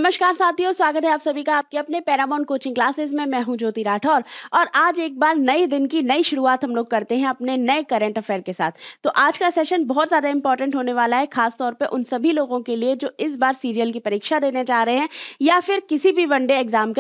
नमस्कार साथियों, स्वागत है आप सभी का आपके अपने पैरामाउंट कोचिंग क्लासेस में। मैं हूं ज्योति राठौर और आज एक बार नए दिन की नई शुरुआत हम लोग करते हैं अपने नए करंट अफेयर के साथ। तो आज का सेशन बहुत ज़्यादा इंपॉर्टेंट होने वाला है, खास तौर पे उन सभी लोगों के लिए जो इस बार सीजीएल की परीक्षा देने जा रहे हैं या फिर किसी भी वनडे एग्जाम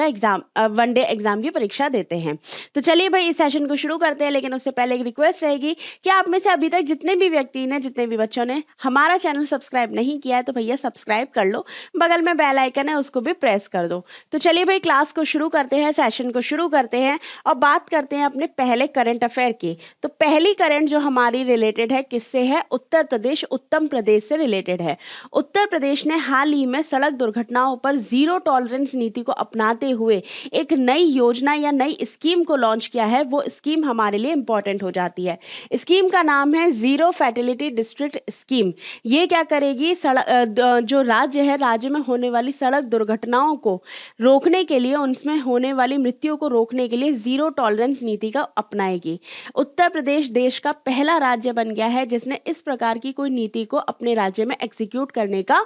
की परीक्षा देते हैं। तो चलिए भाई इस सेशन को शुरू करते हैं, लेकिन उससे पहले एक रिक्वेस्ट रहेगी कि आप में से अभी तक जितने भी व्यक्ति ने, जितने भी बच्चों ने हमारा चैनल सब्सक्राइब नहीं किया है तो भैया सब्सक्राइब कर लो, बगल में बेल आइकन है उसको भी प्रेस कर दो। तो चलिए भाई क्लास को शुरू करते हैं, सेशन को शुरू करते हैं और बात करते हैं अपने पहले करंट अफेयर की। तो पहली करंट जो हमारी रिलेटेड है किससे है? उत्तर प्रदेश, उत्तम प्रदेश से रिलेटेड है। उत्तर प्रदेश ने हाल ही में सड़क दुर्घटनाओं पर जीरो टॉलरेंस नीति को अपनाते हुए एक नई योजना या नई स्कीम को लॉन्च किया है। वो स्कीम हमारे लिए इंपॉर्टेंट हो जाती है। स्कीम का नाम है जीरो फैटेलिटी डिस्ट्रिक्ट स्कीम। ये क्या करेगी? जो राज्य है, राज्य में होने वाली सड़क दुर्घटनाओं को रोकने के लिए, उनमें होने वाली मृत्यु को रोकने के लिए जीरो टॉलरेंस नीति का अपनाएगी। उत्तर प्रदेश देश का पहला राज्य बन गया है जिसने इस प्रकार की कोई नीति को अपने राज्य में एग्जीक्यूट करने का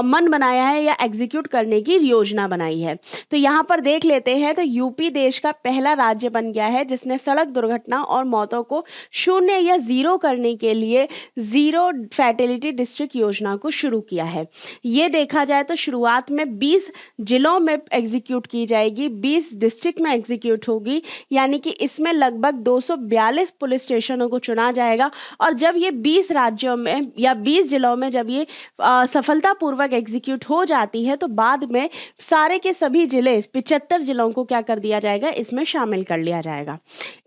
मन बनाया है या एग्जीक्यूट करने की योजना बनाई है। तो यहां पर देख लेते हैं, तो यूपी देश का पहला राज्य बन गया है जिसने सड़क दुर्घटना और मौतों को शून्य या जीरो करने के लिए जीरो फैटेलिटी डिस्ट्रिक्ट योजना को शुरू किया है। ये देखा जाए तो शुरुआत में 20 जिलों में एग्जीक्यूट की जाएगी, 20 डिस्ट्रिक्ट में एग्जीक्यूट होगी, यानी कि इसमें लगभग 242 पुलिस स्टेशनों को चुना जाएगा। और जब ये 20 राज्यों में या 20 जिलों में जब ये सफलतापूर्वक एग्जीक्यूट हो जाती है तो बाद में सारे के सभी जिले, 75 जिलों को क्या कर दिया जाएगा? इसमें शामिल कर लिया जाएगा।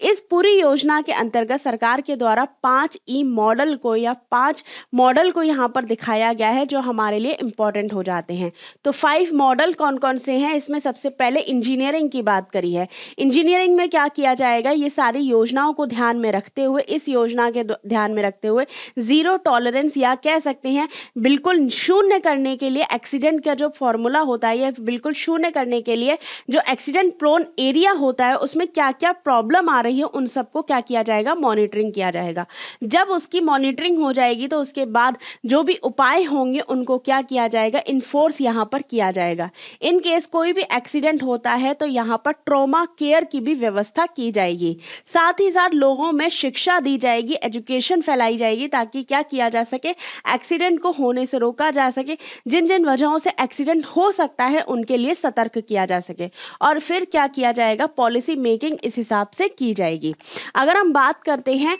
इस पूरी योजना के अंतर्गत सरकार के द्वारा 5 ई मॉडल को या 5 मॉडल को यहाँ पर दिखाया गया है जो हमारे लिए इंपॉर्टेंट हो जाते हैं। तो 5 मॉडल कौन कौन से हैं? इसमें सबसे पहले इंजीनियरिंग की बात करी है। इंजीनियरिंग में क्या किया जाएगा? ये सारी योजनाओं को ध्यान में रखते हुए, इस योजना के ध्यान में रखते हुए जीरो टॉलरेंस या कह सकते हैं बिल्कुल शून्य करने के लिए एक्सीडेंट का जो फॉर्मूला होता है, या बिल्कुल शून्य करने के लिए जो एक्सीडेंट प्रोन एरिया होता है उसमें क्या क्या प्रॉब्लम आ रही है उन सबको क्या किया जाएगा? मॉनिटरिंग किया जाएगा। जब उसकी मॉनिटरिंग हो जाएगी तो उसके बाद जो भी उपाय होंगे उनको क्या किया जाएगा? इन्फोर्स यहाँ पर किया जाएगा। इन केस कोई भी एक्सीडेंट होता है तो यहाँ पर ट्रॉमा केयर की भी व्यवस्था की जाएगी। साथ ही साथ लोगों में शिक्षा दी जाएगी, एजुकेशन फैलाई जाएगी ताकि क्या किया जा सके? एक्सीडेंट को होने से रोका जा सके। जिन जिन वजहों से एक्सीडेंट हो सकता है उनके लिए सतर्क किया जा सके। और फिर क्या किया जाएगा? पॉलिसी मेकिंग इस हिसाब से की जाएगी। अगर हम बात करते हैं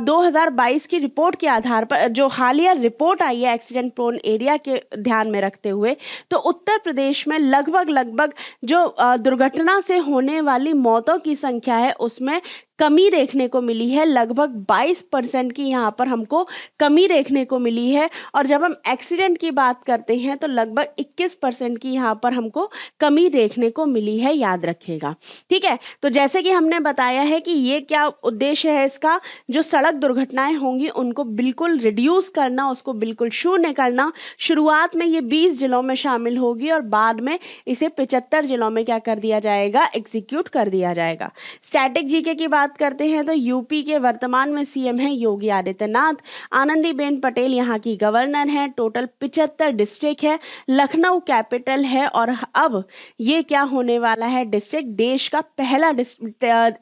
2022 की रिपोर्ट के आधार पर, जो हालिया रिपोर्ट आई है एक्सीडेंट प्रोन एरिया के ध्यान में रखते हुए, तो उत्तर प्रदेश में लगभग जो दुर्घटना से होने वाली मौतों की संख्या है उसमें कमी देखने को मिली है। लगभग 22% की यहाँ पर हमको कमी देखने को मिली है। और जब हम एक्सीडेंट की बात करते हैं तो लगभग 21% की यहाँ पर हमको कमी देखने को मिली है, याद रखिएगा। ठीक है, तो जैसे कि हमने बताया है कि ये क्या उद्देश्य है इसका? जो सड़क दुर्घटनाएं होंगी उनको बिल्कुल रिड्यूस करना, उसको बिल्कुल शून्य करना। शुरुआत में ये 20 जिलों में शामिल होगी और बाद में इसे 75 जिलों में क्या कर दिया जाएगा? एग्जीक्यूट कर दिया जाएगा। स्टैटिक जीके की बात करते हैं तो यूपी के वर्तमान में सीएम है योगी आदित्यनाथ। आनंदीबेन पटेल यहाँ की गवर्नर है। टोटल 75 डिस्ट्रिक्ट है। लखनऊ कैपिटल है। और अब ये क्या होने वाला है? डिस्ट्रिक्ट देश का पहला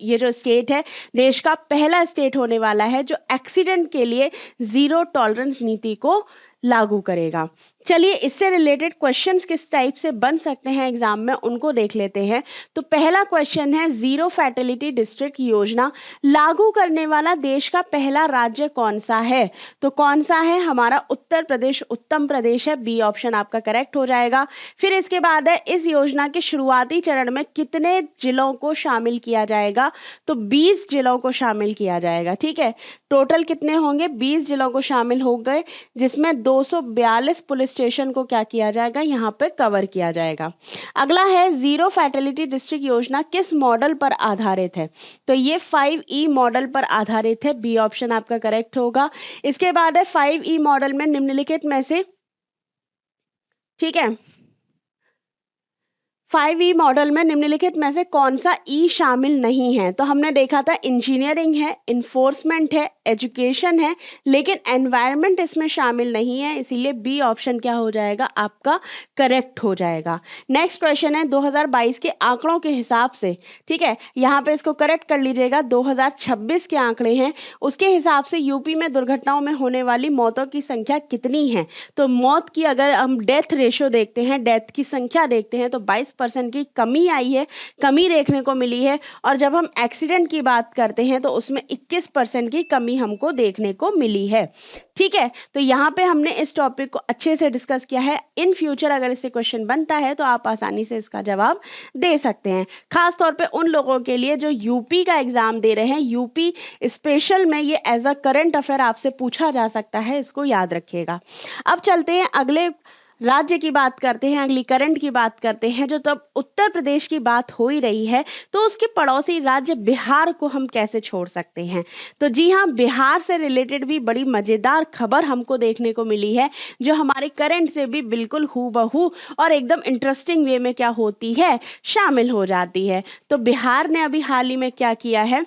ये जो स्टेट है, देश का पहला स्टेट होने वाला है जो एक्सीडेंट के लिए जीरो टॉलरेंस नीति को लागू करेगा। चलिए इससे रिलेटेड क्वेश्चंस किस टाइप से बन सकते हैं एग्जाम में उनको देख लेते हैं। तो पहला क्वेश्चन है, जीरो फैटेलिटी डिस्ट्रिक्ट योजना लागू करने वाला देश का पहला राज्य कौन सा है? तो कौन सा है? हमारा उत्तर प्रदेश, उत्तम प्रदेश है। बी ऑप्शन आपका करेक्ट हो जाएगा। फिर इसके बाद है, इस योजना के शुरुआती चरण में कितने जिलों को शामिल किया जाएगा? तो 20 जिलों को शामिल किया जाएगा। ठीक है, टोटल कितने होंगे? 20 जिलों को शामिल हो गए, जिसमें 242 पुलिस स्टेशन को क्या किया जाएगा? यहाँ पे कवर किया जाएगा। अगला है, जीरो फैटेलिटी डिस्ट्रिक्ट योजना किस मॉडल पर आधारित है? तो ये 5E मॉडल पर आधारित है। बी ऑप्शन आपका करेक्ट होगा। इसके बाद है 5E मॉडल में निम्नलिखित में से, ठीक है, 5E मॉडल में निम्नलिखित में से कौन सा ई शामिल नहीं है? तो हमने देखा था इंजीनियरिंग है, इन्फोर्समेंट है, एजुकेशन है, लेकिन एनवायरनमेंट इसमें शामिल नहीं है, इसीलिए बी ऑप्शन क्या हो जाएगा आपका करेक्ट हो जाएगा। नेक्स्ट क्वेश्चन है 2022 के आंकड़ों के हिसाब से, ठीक है, यहाँ पे इसको करेक्ट कर लीजिएगा। 2026 के आंकड़े हैं, उसके हिसाब से यूपी में दुर्घटनाओं में होने वाली मौतों की संख्या कितनी है? तो मौत की अगर हम डेथ रेशियो देखते हैं, डेथ की संख्या देखते हैं, तो 22% की कमी आई है, कमी देखने को मिली है। और जब हम एक्सीडेंट की बात करते हैं तो उसमें 21% की कमी हमको देखने को मिली है। ठीक है, तो यहाँ पे हमने इस टॉपिक को अच्छे से डिस्कस किया है। इन फ्यूचर अगर इससे क्वेश्चन बनता है तो आप आसानी से इसका जवाब दे सकते हैं, खास तौर पे उन लोगों के लिए जो यूपी का एग्जाम दे रहे हैं। यूपी स्पेशल में ये एज अ करंट अफेयर आपसे पूछा जा सकता है, इसको याद रखिएगा। अब चलते हैं अगले राज्य की बात करते हैं, अगली करंट की बात करते हैं। जो तब उत्तर प्रदेश की बात हो ही रही है तो उसके पड़ोसी राज्य बिहार को हम कैसे छोड़ सकते हैं? तो जी हाँ, बिहार से रिलेटेड भी बड़ी मजेदार खबर हमको देखने को मिली है, जो हमारे करंट से भी बिल्कुल हूबहू और एकदम इंटरेस्टिंग वे में क्या होती है, शामिल हो जाती है। तो बिहार ने अभी हाल ही में क्या किया है,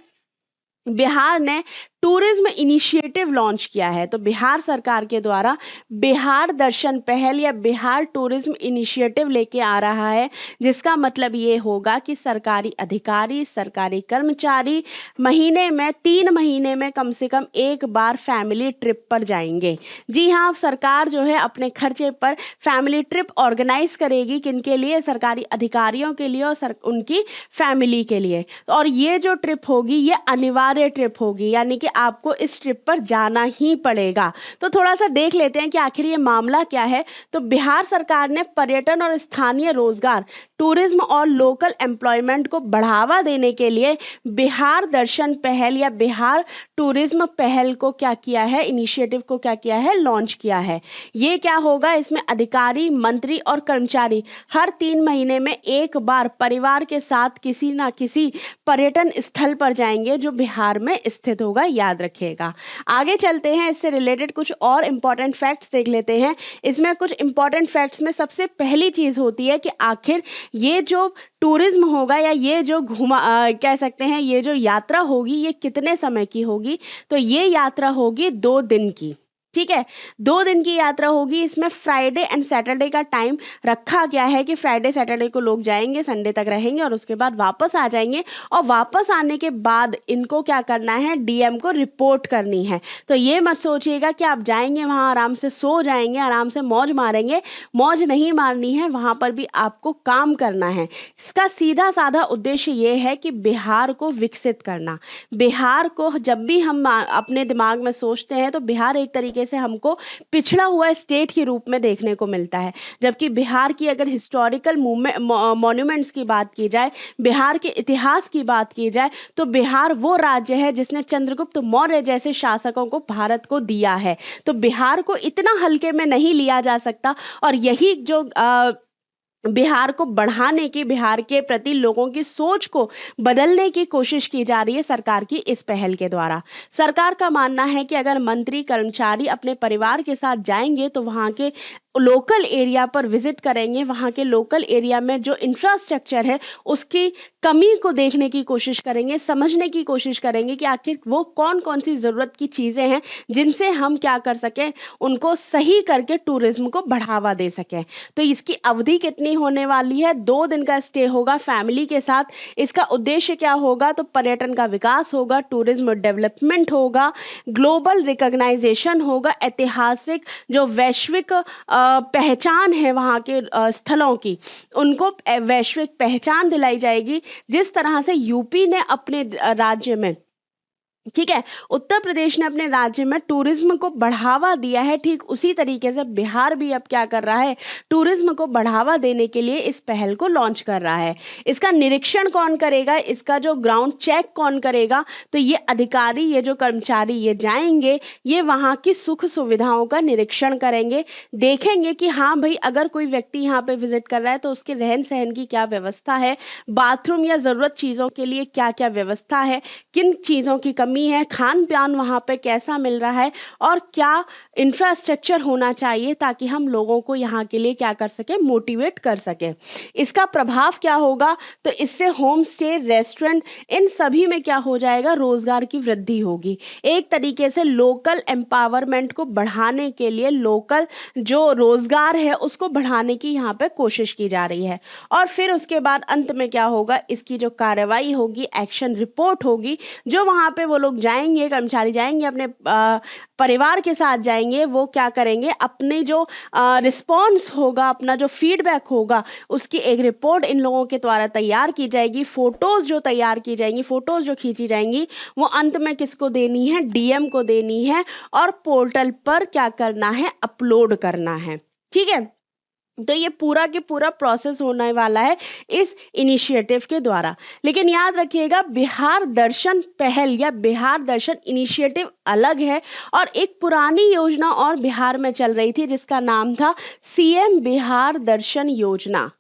बिहार ने टूरिज्म इनिशिएटिव लॉन्च किया है। तो बिहार सरकार के द्वारा बिहार दर्शन पहल या बिहार टूरिज्म इनिशिएटिव लेके आ रहा है, जिसका मतलब ये होगा कि सरकारी अधिकारी, सरकारी कर्मचारी महीने में 3 महीने में कम से कम एक बार फैमिली ट्रिप पर जाएंगे। जी हाँ, सरकार जो है अपने खर्चे पर फैमिली ट्रिप ऑर्गेनाइज करेगी, किनके लिए? सरकारी अधिकारियों के लिए और उनकी फैमिली के लिए। और ये जो ट्रिप होगी ये अनिवार्य ट्रिप होगी, यानी कि आपको इस ट्रिप पर जाना ही पड़ेगा। तो थोड़ा सा देख लेते हैं कि आखिर ये मामला क्या है। तो बिहार सरकार ने पर्यटन और स्थानीय रोजगार, टूरिज्म और लोकल एम्प्लॉयमेंट को बढ़ावा देने के लिए बिहार दर्शन पहल या बिहार टूरिज्म पहल को क्या किया है, इनिशिएटिव को क्या किया है, लॉन्च किया है। ये क्या होगा, इसमें अधिकारी, मंत्री और कर्मचारी हर 3 महीने में एक बार परिवार के साथ किसी ना किसी पर्यटन स्थल पर जाएंगे, जो बिहार में स्थित होगा, याद रखिएगा। आगे चलते हैं, इससे रिलेटेड कुछ और इंपॉर्टेंट फैक्ट्स देख लेते हैं। इसमें कुछ इंपॉर्टेंट फैक्ट्स में सबसे पहली चीज होती है कि आखिर ये जो टूरिज्म होगा या ये जो कह सकते हैं ये जो यात्रा होगी ये कितने समय की होगी? तो ये यात्रा होगी 2 दिन की। ठीक है, 2 दिन की यात्रा होगी। इसमें फ्राइडे एंड सैटरडे का टाइम रखा गया है कि फ्राइडे सैटरडे को लोग जाएंगे, संडे तक रहेंगे और उसके बाद वापस आ जाएंगे। और वापस आने के बाद इनको क्या करना है, डीएम को रिपोर्ट करनी है। तो ये मत सोचिएगा कि आप जाएंगे वहां आराम से सो जाएंगे, आराम से मौज मारेंगे। मौज नहीं मारनी है, वहां पर भी आपको काम करना है। इसका सीधा साधा उद्देश्य ये है कि बिहार को विकसित करना। बिहार को जब भी हम अपने दिमाग में सोचते हैं तो बिहार एक तरीके से हमको पिछड़ा हुआ स्टेट के रूप में देखने को मिलता है। जबकि बिहार की अगर हिस्टोरिकल मॉन्यूमेंट्स की बात की जाए, बिहार के इतिहास की बात की जाए, तो बिहार वो राज्य है जिसने चंद्रगुप्त मौर्य जैसे शासकों को भारत को दिया है। तो बिहार को इतना हल्के में नहीं लिया जा सकता। और यही जो बिहार को बढ़ाने की, बिहार के प्रति लोगों की सोच को बदलने की कोशिश की जा रही है सरकार की इस पहल के द्वारा। सरकार का मानना है कि अगर मंत्री कर्मचारी अपने परिवार के साथ जाएंगे तो वहां के लोकल एरिया पर विजिट करेंगे, वहां के लोकल एरिया में जो इंफ्रास्ट्रक्चर है उसकी कमी को देखने की कोशिश करेंगे, समझने की कोशिश करेंगे कि आखिर वो कौन कौन सी जरूरत की चीजें हैं जिनसे हम क्या कर सकें, उनको सही करके टूरिज्म को बढ़ावा दे सकें। तो इसकी अवधि कितनी होने वाली है? 2 दिन का स्टे होगा फैमिली के साथ। इसका उद्देश्य क्या होगा? तो पर्यटन का विकास होगा, टूरिज्म डेवलपमेंट होगा, ग्लोबल रिकॉग्नाइजेशन होगा, ऐतिहासिक जो वैश्विक पहचान है वहां के स्थलों की, उनको वैश्विक पहचान दिलाई जाएगी। जिस तरह से यूपी ने अपने राज्य में, ठीक है, उत्तर प्रदेश ने अपने राज्य में टूरिज्म को बढ़ावा दिया है, ठीक उसी तरीके से बिहार भी अब क्या कर रहा है, टूरिज्म को बढ़ावा देने के लिए इस पहल को लॉन्च कर रहा है। इसका निरीक्षण कौन करेगा, इसका जो ग्राउंड चेक कौन करेगा? तो ये अधिकारी, ये जो कर्मचारी ये जाएंगे, ये वहां की सुख सुविधाओं का निरीक्षण करेंगे, देखेंगे कि हाँ भाई अगर कोई व्यक्ति यहाँ पे विजिट कर रहा है तो उसके रहन सहन की क्या व्यवस्था है, बाथरूम या जरूरत चीजों के लिए क्या क्या व्यवस्था है, किन चीजों की कमी कमी है, खान पान वहाँ पे कैसा मिल रहा है और क्या इंफ्रास्ट्रक्चर होना चाहिए ताकि हम लोगों को यहाँ के लिए क्या कर सके, मोटिवेट कर सके। इसका प्रभाव क्या होगा, तो इससे होम स्टे, रेस्टोरेंट, इन सभी में क्या हो जाएगा, रोजगार की वृद्धि होगी। एक तरीके से लोकल एम्पावरमेंट को बढ़ाने के लिए लोकल जो रोजगार है उसको बढ़ाने की यहाँ पे कोशिश की जा रही है। और फिर उसके बाद अंत में क्या होगा, इसकी जो कार्रवाई होगी, एक्शन रिपोर्ट होगी, जो वहां पे वो लोग जाएंगे, कर्मचारी जाएंगे, अपने परिवार के साथ जाएंगे, वो क्या करेंगे, अपने जो रिस्पॉन्स होगा, अपना जो फीडबैक होगा, उसकी एक रिपोर्ट इन लोगों के द्वारा तैयार की जाएगी। फोटोज जो तैयार की जाएंगी, फोटोज जो खींची जाएंगी, वो अंत में किसको देनी है, डीएम को देनी है और पोर्टल पर क्या करना है, अपलोड करना है। ठीक है, तो ये पूरा के पूरा प्रोसेस होने वाला है इस इनिशिएटिव के द्वारा। लेकिन याद रखिएगा, बिहार दर्शन पहल या बिहार दर्शन इनिशिएटिव अलग है और एक पुरानी योजना और बिहार में चल रही थी जिसका नाम था सीएम बिहार दर्शन योजना।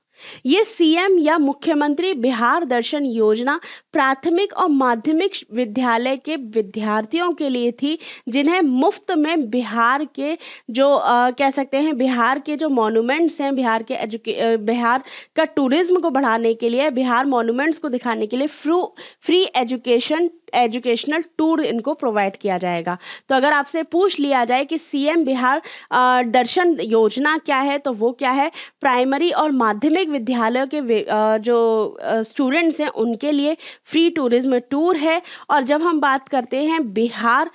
ये सीएम या मुख्यमंत्री बिहार दर्शन योजना प्राथमिक और माध्यमिक विद्यालय के विद्यार्थियों के लिए थी, जिन्हें मुफ्त में बिहार के जो कह सकते हैं, बिहार के जो मॉन्यूमेंट्स हैं, बिहार का टूरिज्म को बढ़ाने के लिए, बिहार मॉन्यूमेंट्स को दिखाने के लिए फ्री एजुकेशनल टूर इनको प्रोवाइड किया जाएगा। तो अगर आपसे पूछ लिया जाए कि सीएम बिहार दर्शन योजना क्या है, तो वो क्या है, प्राइमरी और माध्यमिक विद्यालयों के जो स्टूडेंट्स हैं उनके लिए फ्री टूरिज्म टूर है। और जब हम बात करते हैं बिहार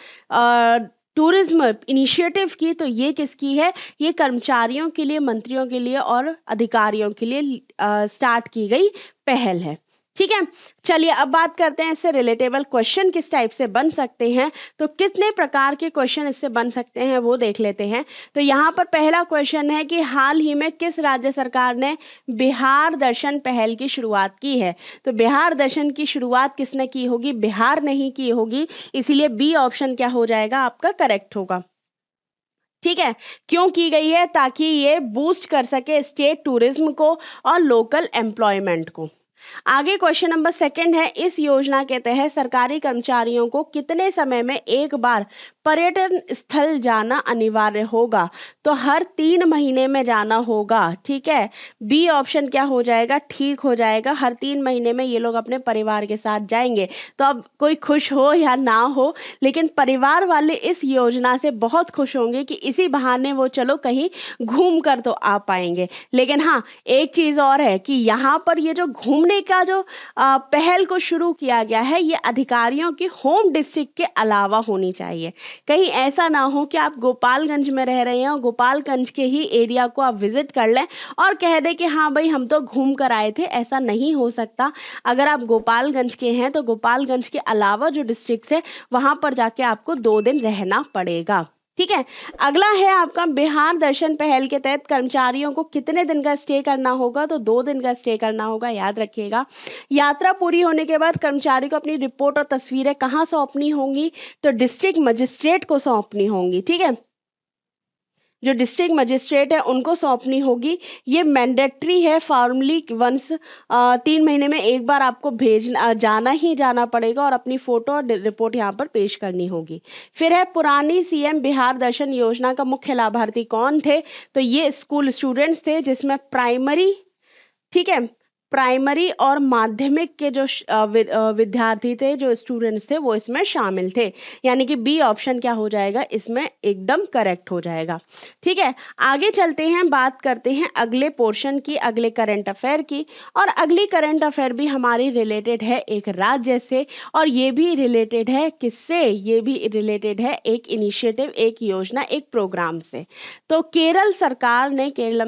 टूरिज्म इनिशिएटिव की, तो ये किसकी है, ये कर्मचारियों के लिए, मंत्रियों के लिए और अधिकारियों के लिए स्टार्ट की गई पहल है। ठीक है, चलिए अब बात करते हैं इससे रिलेटेबल क्वेश्चन किस टाइप से बन सकते हैं। तो कितने प्रकार के क्वेश्चन इससे बन सकते हैं वो देख लेते हैं। तो यहाँ पर पहला क्वेश्चन है कि हाल ही में किस राज्य सरकार ने बिहार दर्शन पहल की शुरुआत की है। तो बिहार दर्शन की शुरुआत किसने की होगी, बिहार ने ही की होगी, इसीलिए बी ऑप्शन क्या हो जाएगा, आपका करेक्ट होगा। ठीक है, क्यों की गई है, ताकि ये बूस्ट कर सके स्टेट टूरिज्म को और लोकल एम्प्लॉयमेंट को। आगे क्वेश्चन नंबर सेकंड है, इस योजना के तहत सरकारी कर्मचारियों को कितने समय में एक बार पर्यटन स्थल जाना अनिवार्य होगा। तो हर 3 महीने में जाना होगा। ठीक है, बी ऑप्शन क्या हो जाएगा, ठीक हो जाएगा, हर 3 महीने में ये लोग अपने परिवार के साथ जाएंगे। तो अब कोई खुश हो या ना हो, लेकिन परिवार वाले इस योजना से बहुत खुश होंगे कि इसी बहाने वो चलो कहीं घूम कर तो आ पाएंगे। लेकिन हाँ, एक चीज और है कि यहाँ पर ये जो घूमने का जो पहल को शुरू किया गया है, ये अधिकारियों की होम डिस्ट्रिक्ट के अलावा होनी चाहिए। कहीं ऐसा ना हो कि आप गोपालगंज में रह रहे हैं और गोपालगंज के ही एरिया को आप विजिट कर लें और कह दें कि हाँ भाई हम तो घूम कर आए थे। ऐसा नहीं हो सकता। अगर आप गोपालगंज के हैं तो गोपालगंज के अलावा जो डिस्ट्रिक्ट है वहां पर जाके आपको 2 दिन रहना पड़ेगा। ठीक है, अगला है आपका बिहार दर्शन पहल के तहत कर्मचारियों को कितने दिन का स्टे करना होगा। तो 2 दिन का स्टे करना होगा। याद रखिएगा, यात्रा पूरी होने के बाद कर्मचारी को अपनी रिपोर्ट और तस्वीरें कहाँ सौंपनी होंगी, तो डिस्ट्रिक्ट मजिस्ट्रेट को सौंपनी होंगी। ठीक है, जो डिस्ट्रिक्ट मजिस्ट्रेट है उनको सौंपनी होगी। ये मैंडेटरी है, फॉर्मली वंस 3 महीने में एक बार आपको जाना ही जाना पड़ेगा और अपनी फोटो और रिपोर्ट यहाँ पर पेश करनी होगी। फिर है पुरानी सीएम बिहार दर्शन योजना का मुख्य लाभार्थी कौन थे। तो ये स्कूल स्टूडेंट्स थे, जिसमें प्राइमरी, ठीक है, प्राइमरी और माध्यमिक के जो विद्यार्थी थे, जो स्टूडेंट्स थे, वो इसमें शामिल थे। यानी कि बी ऑप्शन क्या हो जाएगा, इसमें एकदम करेक्ट हो जाएगा। ठीक है, आगे चलते हैं, बात करते हैं अगले पोर्शन की, अगले करंट अफेयर की। और अगली करंट अफेयर भी हमारी रिलेटेड है एक राज्य से, और ये भी रिलेटेड है किससे, ये भी रिलेटेड है एक इनिशिएटिव, एक योजना, एक प्रोग्राम से। तो केरलम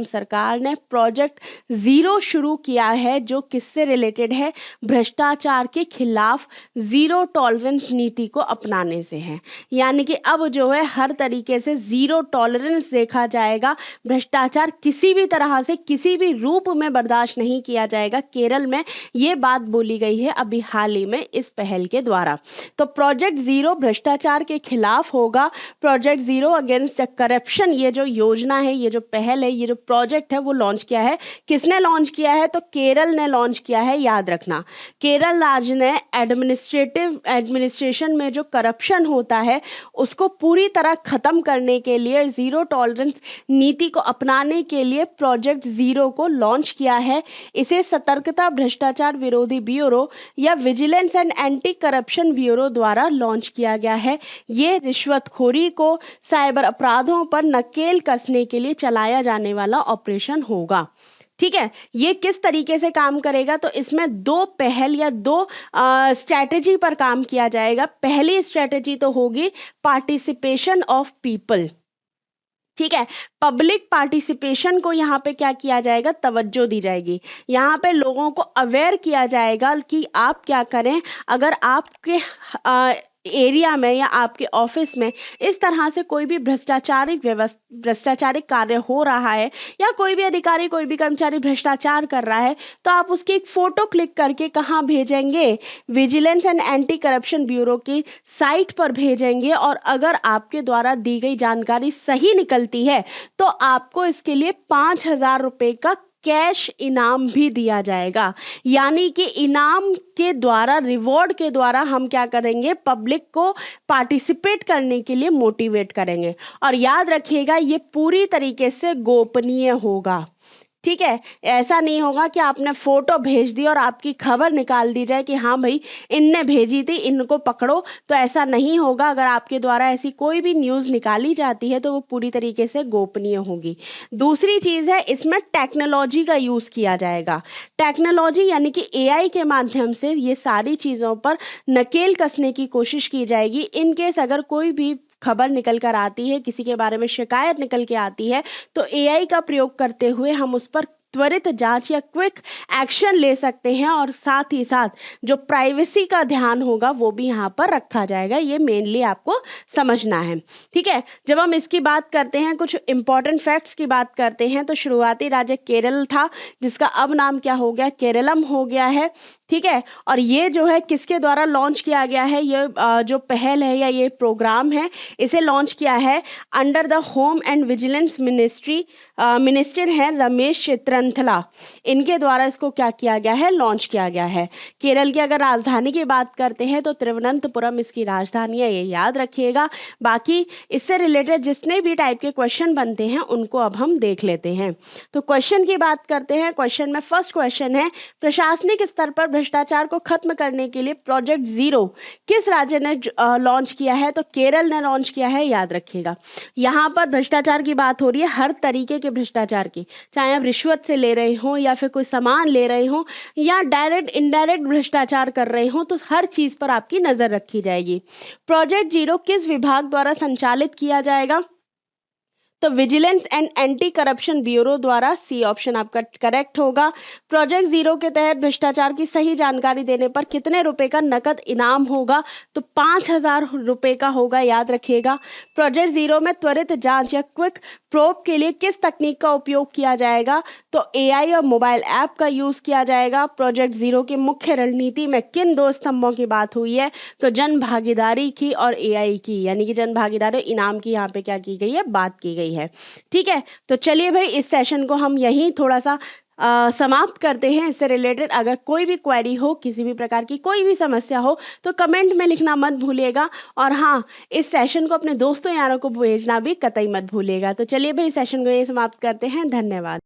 सरकार ने प्रोजेक्ट 0 शुरू किया है, जो किससे रिलेटेड है, भ्रष्टाचार के खिलाफ जीरो टॉलरेंस नीति को अपनाने से है। यानी कि अब जो है हर तरीके से जीरो टॉलरेंस देखा जाएगा, भ्रष्टाचार किसी भी तरह से, किसी भी रूप में बर्दाश्त नहीं किया जाएगा। केरल में ये बात बोली गई है अभी हाल ही में इस पहल के द्वारा। तो प्रोजेक्ट 0 भ्रष्टाचार के खिलाफ होगा, प्रोजेक्ट 0 अगेंस्ट करप्शन। ये जो योजना है, ये जो पहल है, ये जो प्रोजेक्ट है, वो लॉन्च किया है, किसने लॉन्च किया है, तो केरल केरल ने लॉन्च किया है, याद रखना। केरल राज्य ने एडमिनिस्ट्रेशन में जो करप्शन होता है उसको पूरी तरह खत्म करने के लिए, जीरो टॉलरेंस नीति को अपनाने के लिए प्रोजेक्ट जीरो को लॉन्च किया है। इसे सतर्कता भ्रष्टाचार विरोधी ब्यूरो या vigilance and anti corruption bureau द्वारा लॉन्च किया गया है। ये रिश्वतखोरी को, साइबर अपराधों पर नकेल कसने के लिए चलाया जाने वाला ऑपरेशन होगा। ठीक है, ये किस तरीके से काम करेगा? तो इसमें दो पहल या दो स्ट्रैटेजी पर काम किया जाएगा। पहली स्ट्रैटेजी तो होगी पार्टिसिपेशन ऑफ पीपल। ठीक है, पब्लिक पार्टिसिपेशन को यहाँ पे क्या किया जाएगा? तवज्जो दी जाएगी। यहाँ पे लोगों को अवेयर किया जाएगा कि आप क्या करें अगर आपके एरिया में या आपके ऑफिस में इस तरह से कोई भी भ्रष्टाचारिक कार्य हो रहा है, या कोई भी अधिकारी, कोई भी कर्मचारी भ्रष्टाचार कर रहा है, तो आप उसकी एक फोटो क्लिक करके कहाँ भेजेंगे? Vigilance and anti corruption bureau की साइट पर भेजेंगे। और अगर आपके द्वारा दी गई जानकारी सही निकलती है तो आपको इसके लिए 5,000 रुपए का कैश इनाम भी दिया जाएगा। यानी कि इनाम के द्वारा, रिवॉर्ड के द्वारा हम क्या करेंगे? पब्लिक को पार्टिसिपेट करने के लिए मोटिवेट करेंगे। और याद रखिएगा, ये पूरी तरीके से गोपनीय होगा। ठीक है, ऐसा नहीं होगा कि आपने फोटो भेज दी और आपकी खबर निकाल दी जाए कि हाँ भाई इनने भेजी थी, इनको पकड़ो। तो ऐसा नहीं होगा। अगर आपके द्वारा ऐसी कोई भी न्यूज़ निकाली जाती है तो वो पूरी तरीके से गोपनीय होगी। दूसरी चीज़ है, इसमें टेक्नोलॉजी का यूज़ किया जाएगा। टेक्नोलॉजी यानी कि एआई के माध्यम से ये सारी चीज़ों पर नकेल कसने की कोशिश की जाएगी। इन केस अगर कोई भी खबर निकल कर आती है, किसी के बारे में शिकायत निकल के आती है, तो एआई का प्रयोग करते हुए हम उस पर त्वरित जांच या क्विक एक्शन ले सकते हैं। और साथ ही साथ जो प्राइवेसी का ध्यान होगा वो भी यहाँ पर रखा जाएगा। ये मेनली आपको समझना है। ठीक है, जब हम इसकी बात करते हैं, कुछ इंपॉर्टेंट फैक्ट्स की बात करते हैं, तो शुरुआती राज्य केरल था, जिसका अब नाम क्या हो गया? केरलम हो गया है। ठीक है, और ये जो है किसके द्वारा लॉन्च किया गया है? ये जो पहल है या ये प्रोग्राम है, इसे लॉन्च किया है under the home and vigilance ministry. Minister हैं रमेश चित्रंथला, इनके द्वारा इसको क्या किया गया है? लॉन्च किया गया है। केरल की अगर राजधानी की बात करते हैं तो तिरुवनंतपुरम इसकी राजधानी है, ये याद रखिएगा। बाकी इससे रिलेटेड जितने भी टाइप के क्वेश्चन बनते हैं उनको अब हम देख लेते हैं। तो क्वेश्चन की बात करते हैं। क्वेश्चन में फर्स्ट क्वेश्चन है, प्रशासनिक स्तर पर भ्रष्टाचार को खत्म करने के लिए प्रोजेक्ट जीरो किस राज्य ने लॉन्च किया है? तो केरल ने लॉन्च किया है, याद रखिएगा। यहाँ पर भ्रष्टाचार की बात हो रही है, हर तरीके के भ्रष्टाचार की, चाहे आप रिश्वत से ले रहे हो या फिर कोई सामान ले रहे हो या डायरेक्ट इनडायरेक्ट भ्रष्टाचार कर रहे हो, तो हर चीज पर आपकी नजर रखी जाएगी। प्रोजेक्ट जीरो किस विभाग द्वारा संचालित किया जाएगा? तो vigilance and anti corruption bureau द्वारा, सी ऑप्शन आपका करेक्ट होगा। प्रोजेक्ट जीरो के तहत भ्रष्टाचार की सही जानकारी देने पर कितने रुपए का नकद इनाम होगा? तो 5,000 रुपए का होगा, याद रखिएगा। प्रोजेक्ट जीरो में त्वरित जांच या क्विक प्रोब के लिए किस तकनीक का उपयोग किया जाएगा? तो एआई और मोबाइल ऐप का यूज किया जाएगा। प्रोजेक्ट जीरो की मुख्य रणनीति में किन दो स्तंभों की बात हुई है? तो जन भागीदारी की और एआई की, यानी कि जन भागीदारी इनाम की यहाँ पे क्या की गई है? बात की गई है। ठीक है, तो चलिए भाई इस सेशन को हम यहीं थोड़ा सा समाप्त करते हैं। इससे रिलेटेड अगर कोई भी क्वेरी हो, किसी भी प्रकार की कोई भी समस्या हो, तो कमेंट में लिखना मत भूलिएगा। और हाँ, इस सेशन को अपने दोस्तों यारों को भेजना भी कतई मत भूलिएगा। तो चलिए भाई सेशन को यहीं समाप्त करते हैं। धन्यवाद।